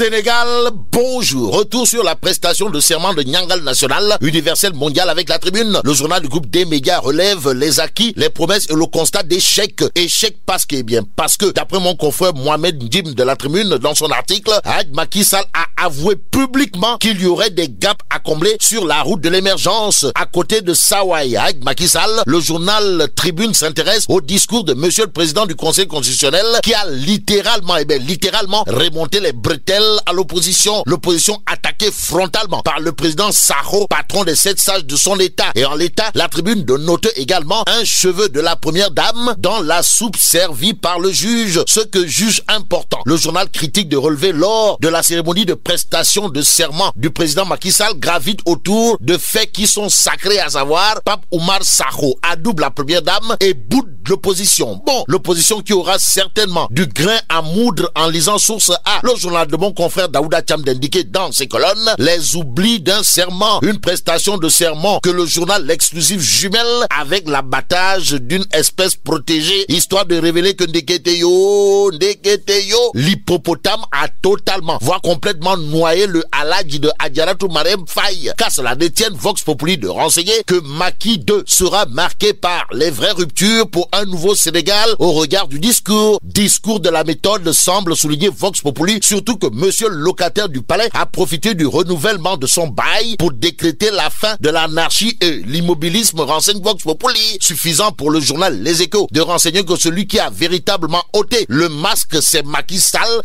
Sénégal, bonjour. Retour sur la prestation de serment de Nyangal National, universel mondial avec la tribune. Le journal du groupe des médias relève les acquis, les promesses et le constat d'échec. Échec parce que d'après mon confrère Mohamed Ndim de la tribune, dans son article, Macky Sall a avoué publiquement qu'il y aurait des gaps à combler sur la route de l'émergence. À côté de Sawai, Macky Sall, le journal Tribune s'intéresse au discours de monsieur le président du Conseil constitutionnel qui a littéralement remonté les bretelles à l'opposition. L'opposition attaquée frontalement par le président Sakho, patron des 7 sages de son état. Et en l'état, la tribune de noter également un cheveu de la première dame dans la soupe servie par le juge, ce que juge important. Le journal critique de relever lors de la cérémonie de prestation de serment du président Macky Sall gravite autour de faits qui sont sacrés, à savoir Pape Oumar Sakho adoube la première dame et boude l'opposition. Bon, l'opposition qui aura certainement du grain à moudre en lisant source A. Le journal de mon confrère Daouda Thiam d'indiquer dans ses colonnes les oublis d'un serment, une prestation de serment que le journal L'Exclusif jumelle avec l'abattage d'une espèce protégée, histoire de révéler que Ndeketeyo, l'hippopotame a totalement, voire complètement noyé le Aladji de Adjaratou Marem Faye. Qu'à cela détienne Vox Populi de renseigner que Macky 2 sera marqué par les vraies ruptures pour un nouveau Sénégal au regard du discours de la méthode, semble souligner Vox Populi, surtout que monsieur le locataire du palais a profité du renouvellement de son bail pour décréter la fin de l'anarchie et l'immobilisme, renseigne Vox Populi. Suffisant pour le journal Les Échos de renseigner que celui qui a véritablement ôté le masque, c'est Macky Sall,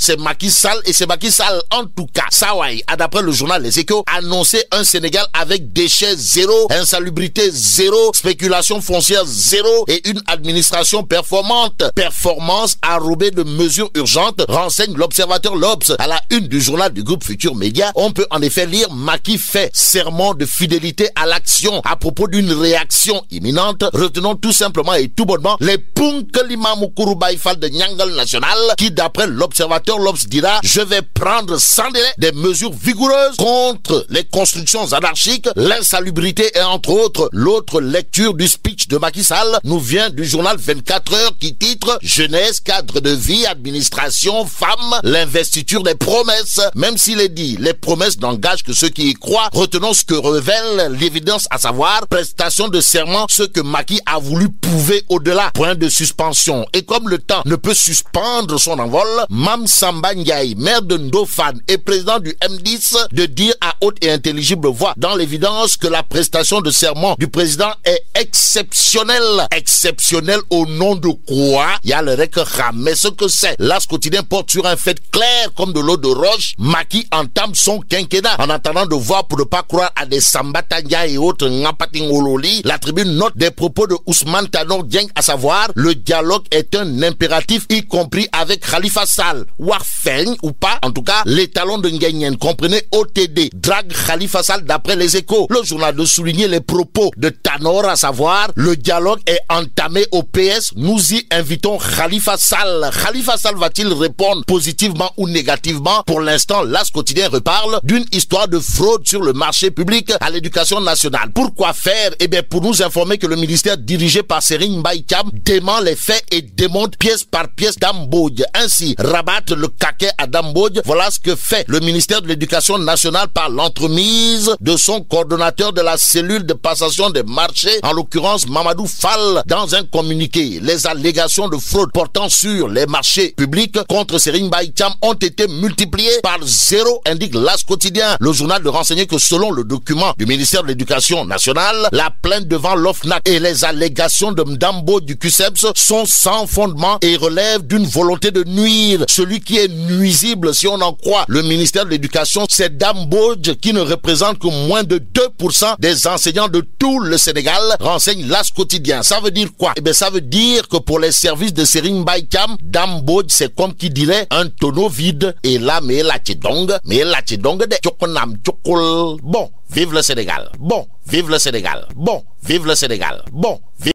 et c'est Macky Sall. En tout cas, Sawai a, d'après le journal Les Échos, annoncé un Sénégal avec déchets zéro, insalubrité zéro, spéculation foncière zéro et une administration performante. Performance enrobée de mesures urgentes, renseigne l'Observateur L'Obs. À la une du journal du groupe Futur Média, on peut en effet lire Macky fait serment de fidélité à l'action à propos d'une réaction imminente. Retenons tout simplement et tout bonnement les Punkalima Moukourou-Baïfal de Nyangal National qui, d'après l'Observateur L'Obs, dira: je vais prendre sans délai des mesures vigoureuses contre les constructions anarchiques, l'insalubrité et entre autres. L'autre lecture du speech de Macky Sall nous vient du journal 24 heures qui titre jeunesse, cadre de vie, administration, femmes, l'investiture des promesses. Même s'il est dit, les promesses n'engagent que ceux qui y croient. Retenons ce que révèle l'évidence, à savoir prestation de serment, ce que Macky a voulu prouver au-delà. Point de suspension. Et comme le temps ne peut suspendre son envol, Mam Samba Ndiaye, maire de Ndofane et président du M10, de dire à haute et intelligible voix dans l'évidence que la prestation de serment du président est exceptionnelle. Exceptionnelle au nom de quoi? Il y a le Rekram. Mais ce que c'est, l'As quotidien porte sur un fait clair comme de l'eau de roche. Macky entame son quinquennat. En attendant de voir, pour ne pas croire à des Samba Tanya et autres Ngapating Ololi, la tribune note des propos de Ousmane Tanor Dieng, à savoir le dialogue est un impératif, y compris avec Khalifa Sall. Warfeng ou pas, en tout cas, les talons de Nguyen, comprenez OTD, drague Khalifa Sall d'après Les Échos. Le journal de souligner les propos de Tanor, à savoir le dialogue est entamé au PS, nous y invitons Khalifa Sall. Khalifa Sall va-t-il répondre positivement ou négativement? Pour l'instant, l'As quotidien reparle d'une histoire de fraude sur le marché public à l'éducation nationale. Pourquoi faire? Eh bien, pour nous informer que le ministère dirigé par Serigne Mbaye Thiam dément les faits et démonte pièce par pièce Dame Mbodj. Ainsi, rabattre le caquet à Dame Mbodj. Voilà ce que fait le ministère de l'éducation nationale par l'entremise de son coordonnateur de la cellule de passation des marchés, en l'occurrence Mamadou Fall. Dans un communiqué, les allégations de fraude portant sur les marchés publics contre Serigne Mbaye Thiam ont été multipliées par 0, indique l'As quotidien. Le journal de renseigner que selon le document du ministère de l'Éducation nationale, la plainte devant l'OFNAC et les allégations de Mdambo du QCEPS sont sans fondement et relèvent d'une volonté de nuire. Celui qui est nuisible, si on en croit le ministère de l'Éducation, c'est Dambo qui ne représente que moins de 2% des enseignants de tout le Sénégal, renseigne l'As quotidien. Ça veut dire quoi? Eh bien, ça veut dire que pour les services de Serigne Mbaye Thiam, Dambo, c'est comme qui dirait un tonneau vide. Et là, mais la tchidong de Tchokonam Tchokol. Bon, vive le Sénégal. Bon, vive le Sénégal. Bon, vive le Sénégal. Bon, vive